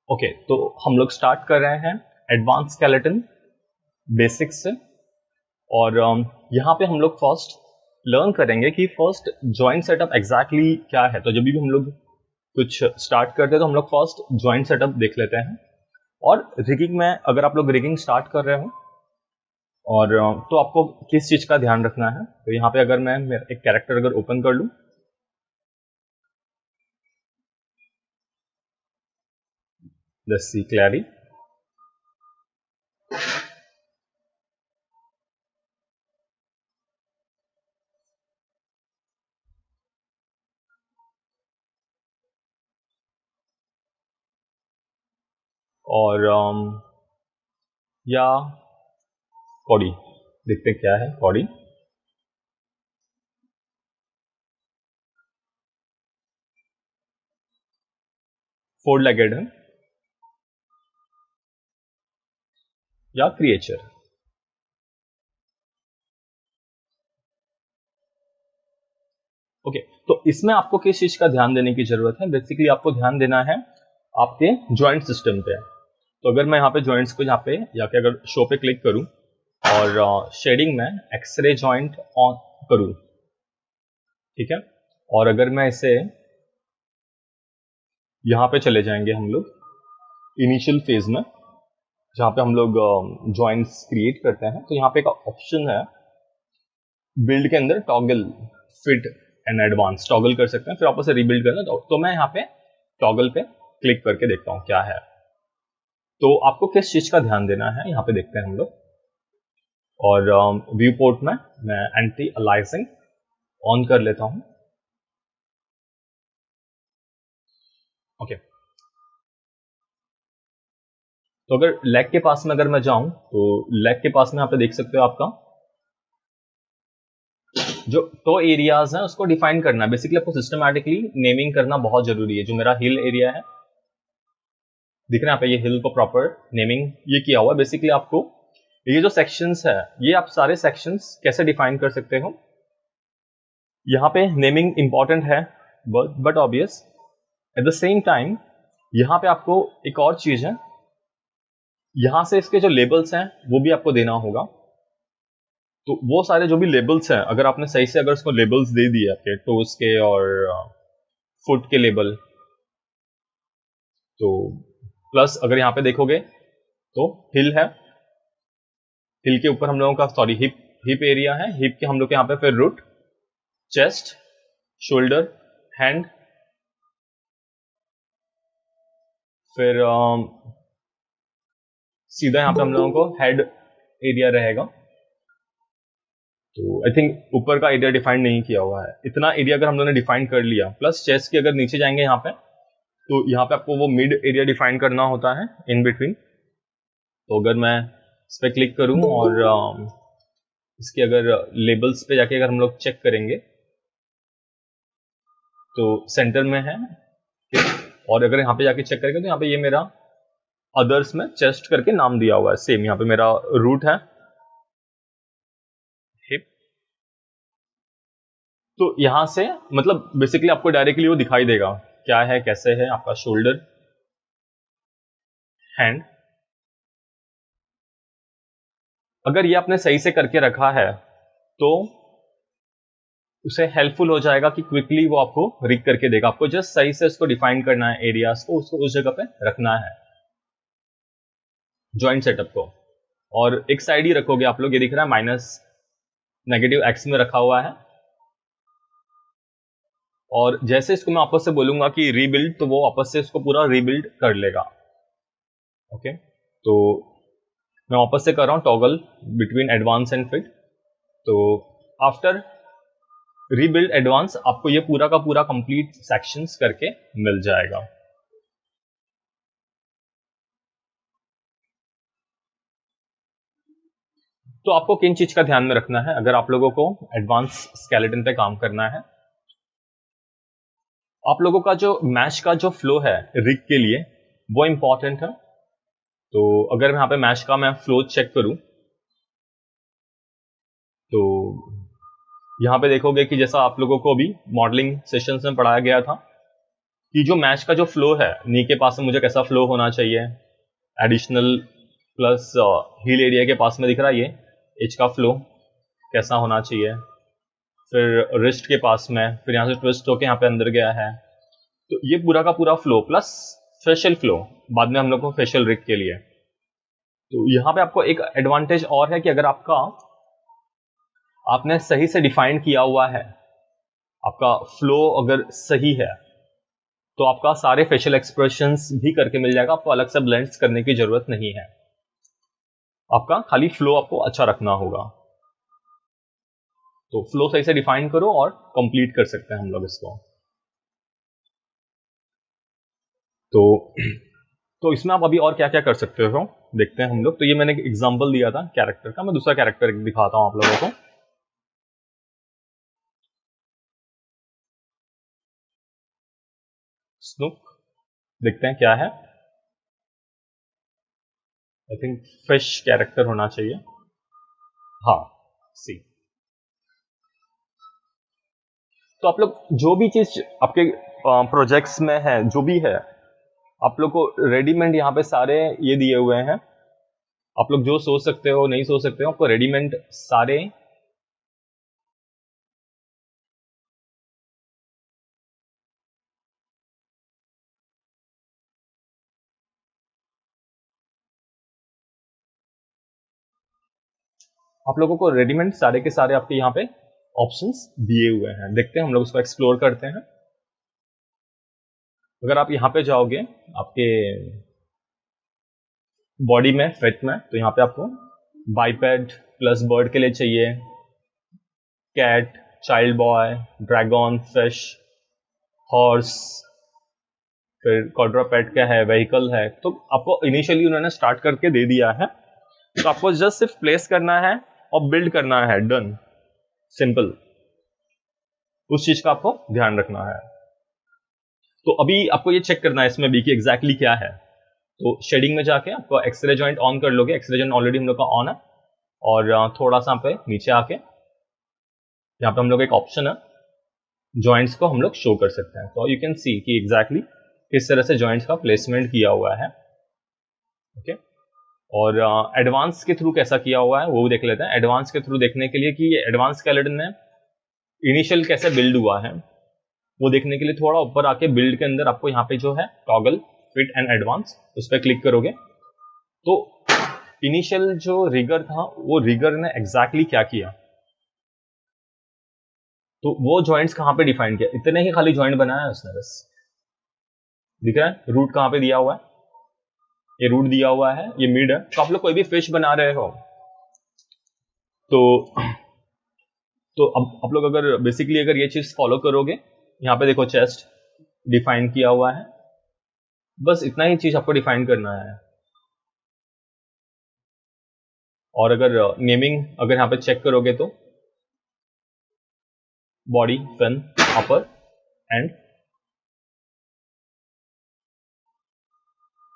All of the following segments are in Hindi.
ओके, तो हम लोग स्टार्ट कर रहे हैं एडवांस स्केलेटन बेसिक्स से। और यहाँ पे हम लोग फर्स्ट लर्न करेंगे कि फर्स्ट जॉइंट सेटअप एग्जैक्टली क्या है। तो जब भी हम लोग कुछ स्टार्ट करते हैं तो हम लोग फर्स्ट जॉइंट सेटअप देख लेते हैं। और रिगिंग में अगर आप लोग रिगिंग स्टार्ट कर रहे हो और तो आपको किस चीज़ का ध्यान रखना है। तो यहाँ पे अगर मैं एक कैरेक्टर अगर ओपन कर लूँ, लेट्स सी क्लैरी, और या बॉडी देखते हैं क्या है। बॉडी फोर लेगेड है या क्रिएचर। ओके, तो इसमें आपको किस चीज का ध्यान देने की जरूरत है। बेसिकली आपको ध्यान देना है आपके जॉइंट सिस्टम पे। तो अगर मैं यहाँ पे जॉइंट्स को यहाँ पे या फिर अगर शो पे क्लिक करूँ और शेडिंग में एक्सरे जॉइंट ऑन करूँ, ठीक है। और अगर मैं इसे यहाँ पे चले जाएंगे हम लोग इनिशियल फेज में जहाँ पे हम लोग जॉइंट्स क्रिएट करते हैं, तो यहाँ पे एक ऑप्शन है बिल्ड के अंदर toggle fit and advance, toggle कर सकते हैं, फिर वापस से रीबिल्ड करना। तो मैं यहाँ पे टॉगल पे क्लिक करके देखता हूँ क्या है। तो आपको किस चीज का ध्यान देना है यहाँ पे देखते हैं हम लोग। और व्यू पोर्ट में मैं एंटी अलाइजिंग ऑन कर लेता हूँ। ओके, तो अगर लेग के पास में अगर मैं जाऊं तो लेग के पास में यहाँ पे देख सकते हो आपका जो टो एरियाज हैं उसको डिफाइन करना है। बेसिकली आपको सिस्टमैटिकली नेमिंग करना बहुत जरूरी है। जो मेरा हिल एरिया है, दिख रहा है यहाँ पे, ये हिल को प्रॉपर नेमिंग ये किया हुआ है। बेसिकली आपको ये जो सेक्शंस है, ये आप सारे सेक्शंस कैसे डिफाइन कर सकते हो। यहाँ पे नेमिंग इंपॉर्टेंट है but obvious at the same time यहाँ पे आपको एक और चीज है, यहाँ से इसके जो लेबल्स हैं वो भी आपको देना होगा। तो वो सारे जो भी लेबल्स हैं, अगर आपने सही से अगर उसको लेबल्स दे दिए आपके टोज के और फुट के लेबल, तो प्लस अगर यहाँ पे देखोगे तो हिल है, हिल के ऊपर हम लोगों का सॉरी हिप एरिया है, हिप के हम लोग के यहाँ पे फिर रूट, चेस्ट, शोल्डर, हैंड, फिर सीधा यहाँ पे हम लोगों को हेड एरिया रहेगा। तो आई थिंक ऊपर का एरिया डिफाइन नहीं किया हुआ है। इतना एरिया अगर हम लोगों ने डिफाइन कर लिया, प्लस चेस्ट के अगर नीचे जाएंगे यहाँ पे, तो यहाँ पे आपको वो मिड एरिया डिफाइन करना होता है इन बिटवीन। तो अगर मैं इस पर क्लिक करूँ और इसके अगर लेबल्स पे जाके अगर हम लोग चेक करेंगे तो सेंटर में है। और अगर यहाँ पे जाके चेक करेंगे तो यहाँ पे ये मेरा अदर्स में चेस्ट करके नाम दिया हुआ है। सेम यहाँ पे मेरा रूट है, हिप। तो यहाँ से मतलब बेसिकली आपको डायरेक्टली वो दिखाई देगा क्या है कैसे है आपका शोल्डर, हैंड। अगर ये आपने सही से करके रखा है तो उसे हेल्पफुल हो जाएगा कि क्विकली वो आपको रिग करके देगा। आपको जस्ट सही से उसको डिफाइन करना है, एरियाज को, उसको उस जगह पे रखना है जॉइंट सेटअप को। और एक साइड ही रखोगे आप लोग, ये दिख रहा है माइनस नेगेटिव एक्स में रखा हुआ है। और जैसे इसको मैं वापस से बोलूंगा कि रीबिल्ड, तो वो वापस से इसको पूरा रीबिल्ड कर लेगा। ओके, तो मैं वापस से कर रहा हूं toggle between advance and fit. तो आफ्टर रीबिल्ड एडवांस आपको ये पूरा का पूरा कंप्लीट सेक्शंस करके मिल जाएगा। तो आपको किन चीज का ध्यान में रखना है अगर आप लोगों को एडवांस स्केलेटन पे काम करना है। आप लोगों का जो मैश का जो फ्लो है रिग के लिए वो इंपॉर्टेंट है। तो अगर यहाँ पे मैश का मैं फ्लो चेक करूं तो यहाँ पे देखोगे कि जैसा आप लोगों को भी मॉडलिंग सेशंस में पढ़ाया गया था कि जो मैच का जो फ्लो है, नी के पास में मुझे कैसा फ्लो होना चाहिए, एडिशनल प्लस हील एरिया के पास में दिख रहा है ये एज का फ्लो कैसा होना चाहिए, फिर रिस्ट के पास में, फिर यहाँ से ट्विस्ट होके यहाँ पे अंदर गया है, तो ये पूरा का पूरा फ्लो प्लस फेशियल फ्लो बाद में हम लोग को फेशियल रिग के लिए। तो यहाँ पे आपको एक एडवांटेज और है कि अगर आपने सही से डिफाइन किया हुआ है, आपका फ्लो अगर सही है, तो आपका सारे फेशियल एक्सप्रेशंस भी करके मिल जाएगा, आपको अलग से ब्लेंड्स करने की जरूरत नहीं है, आपका खाली फ्लो आपको अच्छा रखना होगा। तो फ्लो सही से डिफाइन करो और कंप्लीट कर सकते हैं हम लोग इसको। तो इसमें आप अभी और क्या क्या कर सकते हो देखते हैं हम लोग। तो ये मैंने एक एग्जांपल दिया था कैरेक्टर का, मैं दूसरा कैरेक्टर दिखाता हूं आप लोगों को। स्नूक देखते हैं क्या है। आई थिंक फिश कैरेक्टर होना चाहिए, हाँ सी। तो आप लोग जो भी चीज आपके प्रोजेक्ट्स में है, जो भी है, आप लोग को रेडीमेड यहाँ पे सारे ये दिए हुए हैं। आप लोग जो सोच सकते हो, नहीं सोच सकते हो, आपको रेडीमेड सारे आप लोगों को रेडीमेड सारे के सारे आपके यहाँ पे ऑप्शंस दिए हुए हैं। देखते हैं हम लोग उसको एक्सप्लोर करते हैं। अगर आप यहाँ पे जाओगे आपके बॉडी में फिट में, तो यहाँ पे आपको बाइपेड प्लस बर्ड के लिए चाहिए, cat, child boy, dragon, fish, horse, फिर क्वाड्रूपेड का है, व्हीकल है। तो आपको इनिशियली उन्होंने स्टार्ट करके दे दिया है, तो आपको जस्ट सिर्फ प्लेस करना है और बिल्ड करना है, डन, सिंपल। उस चीज का आपको ध्यान रखना है। तो अभी आपको ये चेक करना है इसमें भी कि एग्जैक्टली क्या है। तो शेडिंग में जाके आपको एक्सरे जॉइंट ऑन कर लोगे, एक्सरे जॉइंट ऑलरेडी हम लोग का ऑन है, और थोड़ा सा पे नीचे आके यहाँ पे हम लोग एक ऑप्शन है, जॉइंट्स को हम लोग शो कर सकते हैं। तो यू कैन सी कि एग्जैक्टली किस तरह से जॉइंट्स का प्लेसमेंट किया हुआ है, ओके। और एडवांस के थ्रू कैसा किया हुआ है वो भी देख लेते हैं। एडवांस के थ्रू देखने के लिए कि ये एडवांस स्केलेटन में इनिशियल कैसे बिल्ड हुआ है, वो देखने के लिए थोड़ा ऊपर आके बिल्ड के अंदर आपको यहाँ पे जो है टॉगल फिट एंड एडवांस, उस पर क्लिक करोगे तो इनिशियल जो रिगर था वो रिगर ने एग्जैक्टली क्या किया, तो वो जॉइंट्स कहाँ पे डिफाइन किया, इतने ही खाली जॉइंट बनाया है उसने बस। दिख रहा है रूट कहाँ पे दिया हुआ है, ये रूट दिया हुआ है, ये मिड है। तो आप लोग कोई भी फिश बना रहे हो तो अब आप लोग अगर बेसिकली अगर ये चीज फॉलो करोगे, यहाँ पे देखो चेस्ट डिफाइन किया हुआ है, बस इतना ही चीज आपको डिफाइन करना है। और अगर नेमिंग अगर यहाँ पे चेक करोगे तो body, fin, upper end,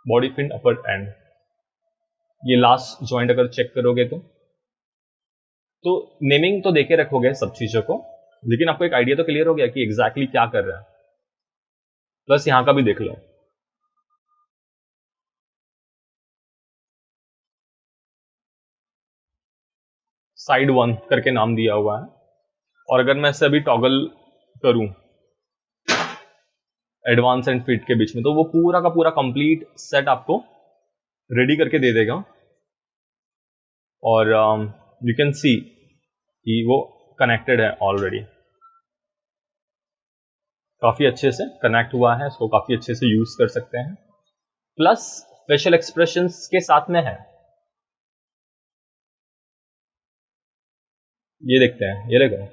body, fin, upper end, ये लास्ट जॉइंट अगर चेक करोगे तो नेमिंग तो देके रखोगे सब चीजों को, लेकिन आपको एक आइडिया तो क्लियर हो गया कि एग्जैक्टली क्या कर रहा है। प्लस यहां का भी देख लो, साइड 1 करके नाम दिया हुआ है। और अगर मैं इसे अभी टॉगल करूं एडवांस एंड फिट के बीच में, तो वो पूरा का पूरा कंप्लीट सेट आपको रेडी करके दे देगा। और यू कैन सी कि वो कनेक्टेड है ऑलरेडी, काफी अच्छे से कनेक्ट हुआ है, इसको काफी अच्छे से यूज कर सकते हैं। प्लस फेशियल एक्सप्रेशंस के साथ में है, ये देखते हैं, ये देखो।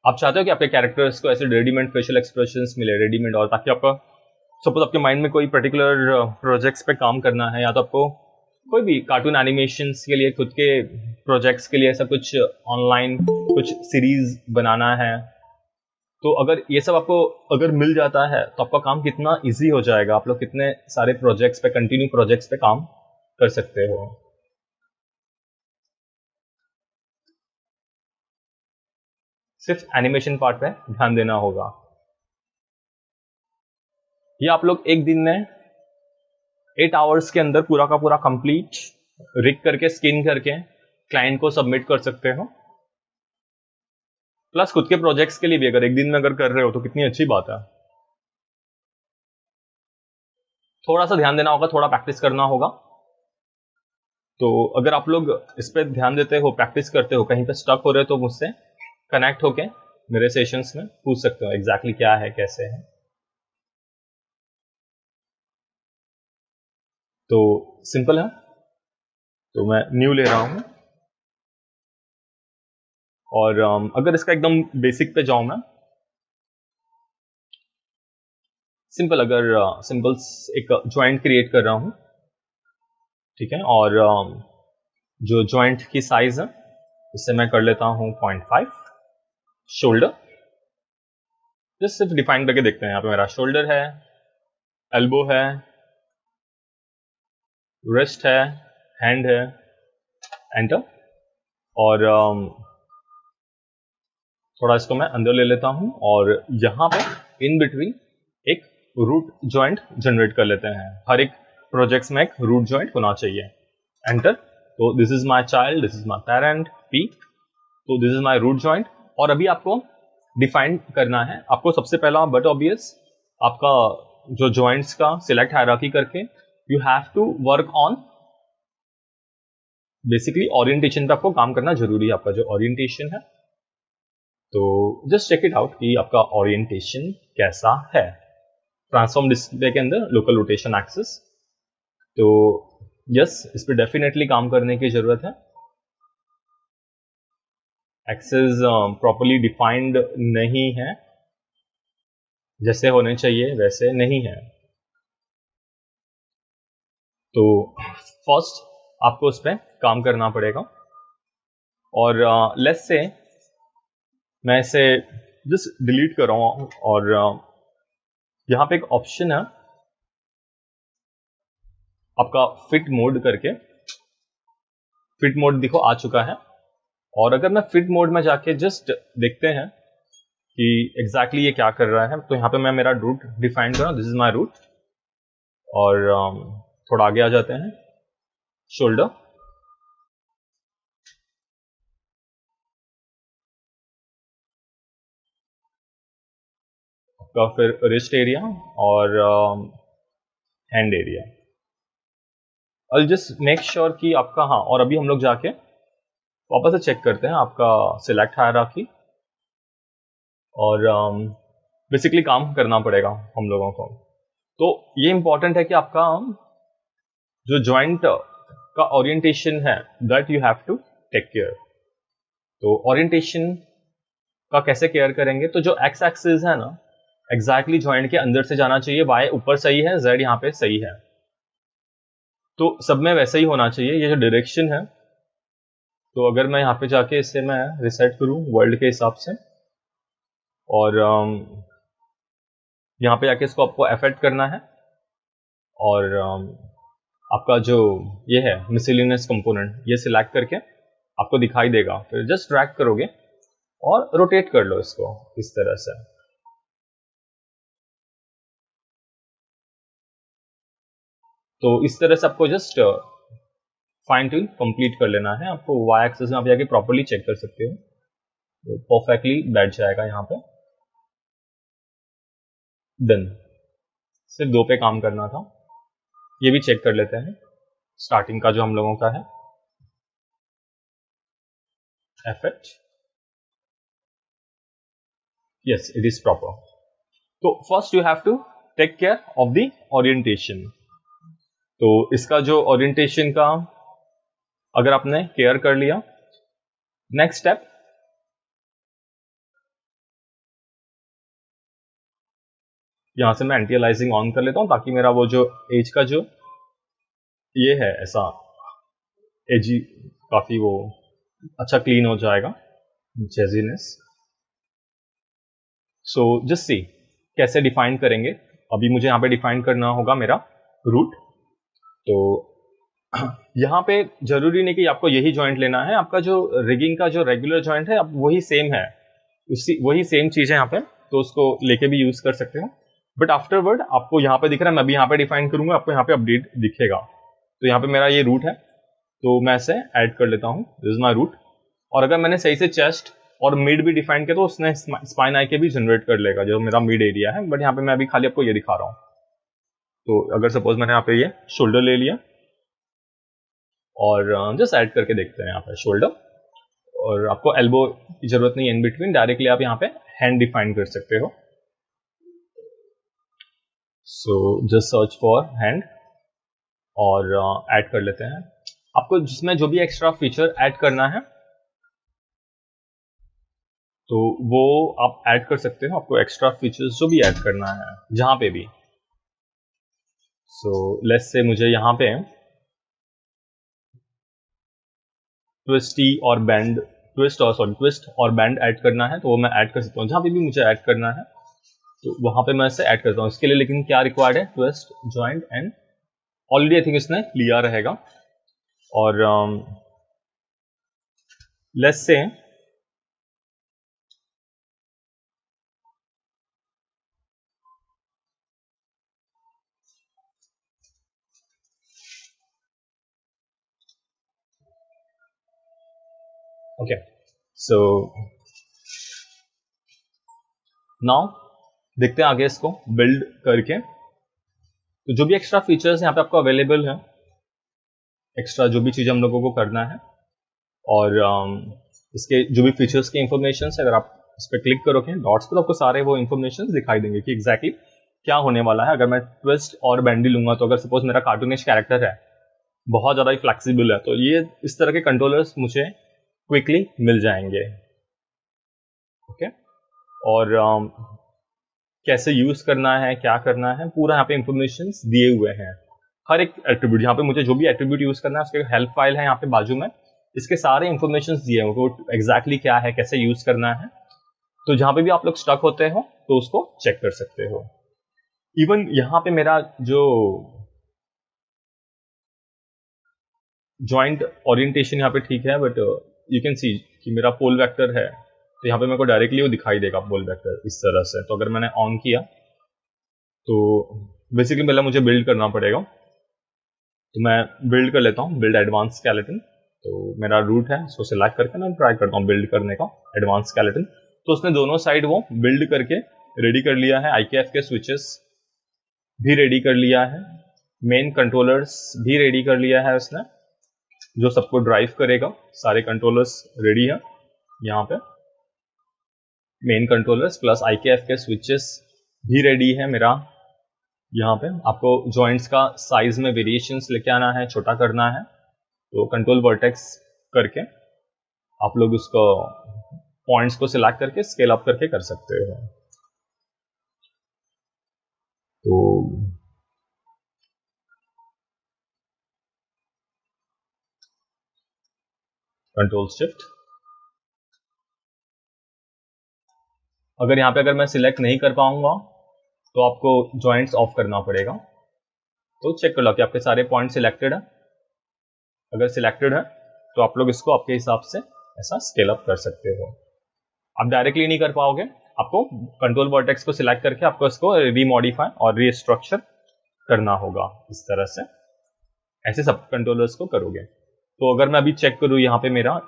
आप चाहते हो कि आपके कैरेक्टर्स को ऐसे रेडीमेड फेशियल एक्सप्रेशंस मिले, रेडीमेड, और ताकि आपका सपोज आपके माइंड में कोई पर्टिकुलर प्रोजेक्ट्स पे काम करना है, या तो आपको कोई भी कार्टून एनिमेशंस के लिए खुद के प्रोजेक्ट्स के लिए ऐसा कुछ ऑनलाइन कुछ सीरीज बनाना है, तो अगर ये सब आपको अगर मिल जाता है तो आपका काम कितना इजी हो जाएगा, आप लोग कितने सारे प्रोजेक्ट्स पे, कंटिन्यू प्रोजेक्ट्स पे काम कर सकते हो। सिर्फ एनिमेशन पार्ट पे ध्यान देना होगा। ये आप लोग एक दिन में 8 आवर्स के अंदर पूरा का पूरा कंप्लीट रिग करके स्किन करके क्लाइंट को सबमिट कर सकते हो। प्लस खुद के प्रोजेक्ट्स के लिए भी अगर एक दिन में अगर कर रहे हो तो कितनी अच्छी बात है। थोड़ा सा ध्यान देना होगा, थोड़ा प्रैक्टिस करना होगा। तो अगर आप लोग इस पर ध्यान देते हो, प्रैक्टिस करते हो, कहीं पे स्टक हो रहे हो तो मुझसे कनेक्ट होके मेरे सेशंस में पूछ सकते हो एग्जैक्टली क्या है, कैसे है। तो सिंपल है। तो मैं न्यू ले रहा हूं और अगर इसका एकदम बेसिक पे जाऊं मैं, सिंपल, अगर सिंपल एक ज्वाइंट क्रिएट कर रहा हूं, ठीक है, और जो ज्वाइंट की साइज है इससे मैं कर लेता हूं 0.5। शोल्डर जस्ट सिर्फ डिफाइन करके देखते हैं। यहाँ पे मेरा शोल्डर है, एल्बो है, रिस्ट है, हैंड है, एंटर। और थोड़ा इसको मैं अंदर ले लेता हूं और यहां पे इन बिटवीन एक रूट जॉइंट जनरेट कर लेते हैं। हर एक प्रोजेक्ट्स में एक रूट जॉइंट होना चाहिए। एंटर। तो this is my child, this is my parent, P. तो this is my root joint. और अभी आपको डिफाइन करना है, आपको सबसे पहला बट ऑब्वियस आपका जो जॉइंट्स का सिलेक्ट हायरार्की करके you have to work on basically orientation पे आपको काम करना जरूरी है। आपका जो ओरिएंटेशन है, तो जस्ट चेक इट आउट कि आपका ओरिएंटेशन कैसा है। ट्रांसफॉर्म डिस्प्ले के अंदर लोकल रोटेशन एक्सिस, तो यस, इस पर डेफिनेटली काम करने की जरूरत है। एक्सिस प्रॉपर्ली डिफाइंड नहीं है, जैसे होने चाहिए वैसे नहीं है। तो फर्स्ट आपको उस पर काम करना पड़ेगा। और लेट्स से मैं इसे जस्ट डिलीट कर रहा हूं और यहां पे एक ऑप्शन है आपका फिट मोड करके। फिट मोड देखो आ चुका है। और अगर मैं फिट मोड में जाके जस्ट देखते हैं कि एग्जैक्टली ये क्या कर रहा है, तो यहाँ पे मैं मेरा रूट डिफाइन कर रहा हूँ, दिस इज माई रूट। और थोड़ा आगे आ जाते हैं, शोल्डर, आपका फिर रिस्ट एरिया और हैंड एरिया। और जस्ट मेक श्योर कि आपका, हाँ, और अभी हम लोग जाके वापस से चेक करते हैं आपका सिलेक्ट हायरार्की। और बेसिकली काम करना पड़ेगा हम लोगों को। तो ये इंपॉर्टेंट है कि आपका जो जॉइंट का ओरिएंटेशन है that you have to take care. तो ओरिएंटेशन का कैसे केयर करेंगे, तो जो एक्स एक्सिस है ना, एग्जैक्टली जॉइंट के अंदर से जाना चाहिए। वाई ऊपर सही है, जेड यहाँ पे सही है, तो सब में वैसा ही होना चाहिए। ये जो डायरेक्शन है, तो अगर मैं यहाँ पे जाके इसे मैं रिसेट करूँ वर्ल्ड के हिसाब से, और यहाँ पे जाके इसको आपको अफेक्ट करना है, और आपका जो ये है मिसलिनियस कंपोनेंट, ये सिलेक्ट करके आपको दिखाई देगा। फिर जस्ट ड्रैग करोगे और रोटेट कर लो इसको इस तरह से। तो इस तरह से आपको जस्ट फाइन ट्यून कंप्लीट कर लेना है। आपको वाई एक्सिस में आप जाके प्रॉपर्ली चेक कर सकते हो, तो परफेक्टली बैठ जाएगा यहाँ पे। डन। सिर्फ 2 पे काम करना था। ये भी चेक कर लेते हैं स्टार्टिंग का जो हम लोगों का है, effect, yes it is proper. तो first you have to take care of the orientation. तो इसका जो ओरिएंटेशन का अगर आपने केयर कर लिया, नेक्स्ट स्टेप, यहां से मैं एंटी अलाइजिंग ऑन कर लेता हूं ताकि मेरा वो जो एज का जो ये है ऐसा एजी काफी वो अच्छा क्लीन हो जाएगा, जेजीनेस। सो जस्ट सी कैसे डिफाइन करेंगे। अभी मुझे यहाँ पे डिफाइन करना होगा मेरा रूट। तो यहाँ पे जरूरी नहीं कि आपको यही जॉइंट लेना है, आपका जो रिगिंग का जो रेगुलर जॉइंट है अब वही सेम है, उसी वही सेम चीज़ है यहाँ पे, तो उसको लेके भी यूज़ कर सकते हो। बट आफ्टरवर्ड आपको यहाँ पे दिख रहा है, मैं भी यहाँ पे डिफाइन करूंगा, आपको यहाँ पे अपडेट दिखेगा। तो यहाँ पे मेरा ये रूट है, तो मैं इसे ऐड कर लेता हूँ, दिस इज माई रूट। और अगर मैंने सही से चेस्ट और मिड भी डिफाइन किया तो उसने स्पाइन आई के भी जनरेट कर लेगा, जो मेरा मिड एरिया है। बट यहाँ पे मैं अभी खाली आपको ये दिखा रहा हूँ। तो अगर सपोज मैंने यहाँ पे ये शोल्डर ले लिया और जस्ट ऐड करके देखते हैं यहाँ पे शोल्डर, और आपको एल्बो की जरूरत नहीं है इन बिटवीन, डायरेक्टली आप यहाँ पे हैंड डिफाइन कर सकते हो। So just search for hand और ऐड कर लेते हैं। आपको जिसमें जो भी एक्स्ट्रा फीचर ऐड करना है तो वो आप ऐड कर सकते हो, आपको एक्स्ट्रा फीचर्स जो भी ऐड करना है जहां पे भी। सो लेट्स से मुझे यहाँ पे ट्विस्ट और बैंड ऐड करना है, तो वो मैं ऐड कर सकता हूँ जहां पे भी मुझे ऐड करना है, तो वहां पे मैं इसे ऐड करता हूँ। इसके लिए लेकिन क्या रिक्वायर्ड है, twist, joint and, already I think इसने लिया रहेगा। और let's say okay, so now देखते हैं आगे इसको बिल्ड करके। तो जो भी एक्स्ट्रा फीचर्स यहाँ पे आपको अवेलेबल है, एक्स्ट्रा जो भी चीज़ हम लोगों को करना है, और इसके जो भी फीचर्स की इंफॉर्मेशन है, अगर आप इस पर क्लिक करोगे डॉट्स पर, तो आपको सारे वो इंफॉर्मेशन दिखाई देंगे कि एग्जैक्टली क्या होने वाला है। अगर मैं ट्विस्ट और बैंडी लूंगा, तो अगर सपोज मेरा कार्टूनिश कैरेक्टर है, बहुत ज़्यादा ही फ्लेक्सिबल है, तो ये इस तरह के कंट्रोलर्स मुझे क्विकली मिल जाएंगे। ओके, और कैसे यूज करना है, क्या करना है, पूरा यहाँ पे इंफॉर्मेशन दिए हुए हैं। हर एक एट्रीब्यूट, यहाँ पे मुझे जो भी एट्रीब्यूट यूज करना है उसके हेल्प फाइल है यहाँ पे बाजू में, इसके सारे इंफॉर्मेशन दिए हैं, वो एग्जैक्टली क्या है, कैसे यूज करना है। तो जहाँ पे भी आप लोग स्टक होते हो तो उसको चेक कर सकते हो। इवन यहाँ पे मेरा जो जॉइंट ओरिएंटेशन यहाँ पे ठीक है, बट यू कैन सी कि मेरा पोल वेक्टर है, तो यहाँ पे मेरे को डायरेक्टली वो दिखाई देगा पोल वेक्टर इस तरह से। तो अगर मैंने ऑन किया तो बेसिकली पहले मुझे बिल्ड करना पड़ेगा, तो मैं बिल्ड कर लेता हूँ, बिल्ड एडवांस स्केलेटन। तो मेरा रूट है, उसको सिलेक्ट करके मैं ट्राई करता हूँ बिल्ड करने का एडवांस स्केलेटन। तो उसने दोनों साइड वो बिल्ड करके रेडी कर लिया है, IKF के स्विचेस भी रेडी कर लिया है, मेन कंट्रोलर्स भी रेडी कर लिया है उसने, जो सबको ड्राइव करेगा। सारे कंट्रोलर्स रेडी है यहाँ पे, मेन कंट्रोलर्स प्लस IKF के स्विचेस भी रेडी है मेरा। यहाँ पे आपको जॉइंट्स का साइज में वेरिएशंस लेके आना है, छोटा करना है, तो कंट्रोल वर्टेक्स करके आप लोग उसको पॉइंट्स को सिलेक्ट करके स्केल अप करके कर सकते हो। तो कंट्रोल शिफ्ट, अगर यहाँ पे मैं सिलेक्ट नहीं कर पाऊंगा तो आपको जॉइंट्स ऑफ करना पड़ेगा। तो चेक कर लो कि आपके सारे पॉइंट सिलेक्टेड है, अगर सिलेक्टेड है तो आप लोग इसको आपके हिसाब से ऐसा स्केल अप कर सकते हो। आप डायरेक्टली नहीं कर पाओगे, आपको कंट्रोल वर्टेक्स को सिलेक्ट करके आपको इसको रीमॉडिफाई और रीस्ट्रक्चर करना होगा इस तरह से, ऐसे सब कंट्रोलर्स को करोगे। तो अगर मैं अभी चेक करूँ यहाँ पे मेरा,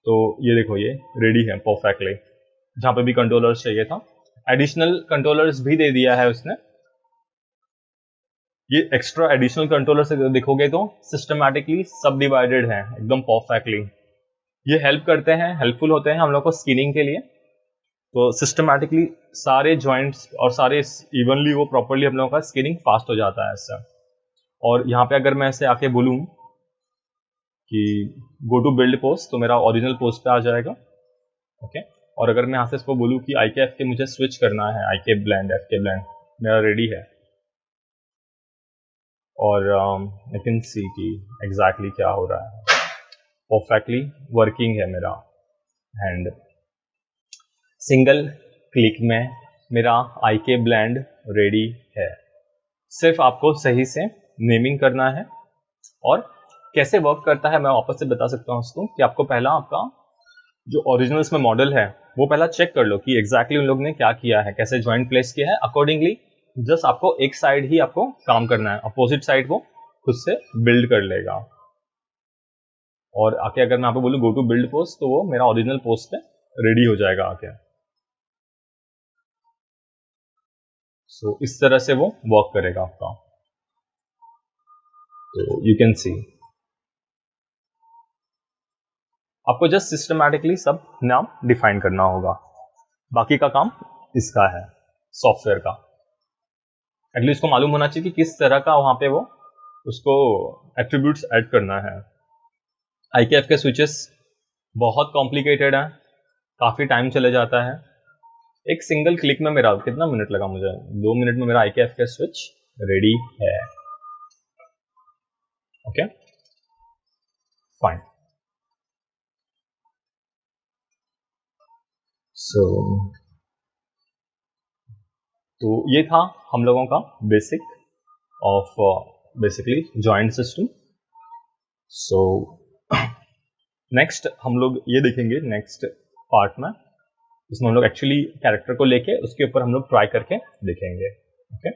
तो ये देखो ये रेडी है परफेक्टली, जहाँ पे भी कंट्रोलर्स चाहिए था। एडिशनल कंट्रोलर्स भी दे दिया है उसने। ये एक्स्ट्रा एडिशनल कंट्रोलर से देखोगे तो सिस्टमैटिकली सब डिवाइडेड है एकदम परफेक्टली। ये हेल्प करते हैं, हेल्पफुल होते हैं हम लोग को स्किनिंग के लिए। तो सिस्टमैटिकली सारे जॉइंट्स और सारे इवनली वो प्रॉपरली हम लोगों का स्किनिंग फास्ट हो जाता है ऐसा। और यहाँ पे अगर मैं ऐसे आके बोलूँ कि गो टू बिल्ड पोस्ट, तो मेरा ओरिजिनल पोस्ट पे आ जाएगा। ओके, और अगर मैं यहाँ से इसको बोलूँ कि IKF के मुझे स्विच करना है, IK ब्लेंड, FK ब्लेंड मेरा रेडी है, और आई कैन सी कि एग्जैक्टली क्या हो रहा है, परफेक्टली वर्किंग है मेरा हैंड। सिंगल क्लिक में मेरा IK ब्लेंड रेडी है। सिर्फ आपको सही से नेमिंग करना है। और कैसे वर्क करता है मैं वापस से बता सकता हूँ उसको, कि आपको पहला आपका जो ओरिजिनल इसमें मॉडल है वो पहला चेक कर लो कि एग्जैक्टली उन लोग ने क्या किया है, कैसे ज्वाइंट प्लेस किया है। अकॉर्डिंगली जस्ट आपको एक साइड ही आपको काम करना है, अपोजिट साइड वो खुद से बिल्ड कर लेगा। और आके अगर मैं आपको बोलूँ गो टू बिल्ड पोस्ट, तो वो मेरा ओरिजिनल पोस्ट पे रेडी हो जाएगा आके। सो इस तरह से वो वर्क करेगा आपका। तो यू कैन सी आपको जस्ट सिस्टमैटिकली सब नाम डिफाइन करना होगा, बाकी का काम इसका है सॉफ्टवेयर का। एटलीस्ट उसको मालूम होना चाहिए कि किस तरह का वहां पे वो उसको एट्रीब्यूट्स ऐड करना है। IKF के स्विचेस बहुत कॉम्प्लिकेटेड है, काफी टाइम चले जाता है। एक सिंगल क्लिक में मेरा कितना मिनट लगा मुझे, 2 मिनट में मेरा IKF का स्विच रेडी है। Okay fine. सो तो ये था हम लोगों का basic of basically joint system. So next हम लोग ये देखेंगे नेक्स्ट पार्ट में, इसमें हम लोग एक्चुअली कैरेक्टर को लेके उसके ऊपर हम लोग ट्राई करके देखेंगे। ओके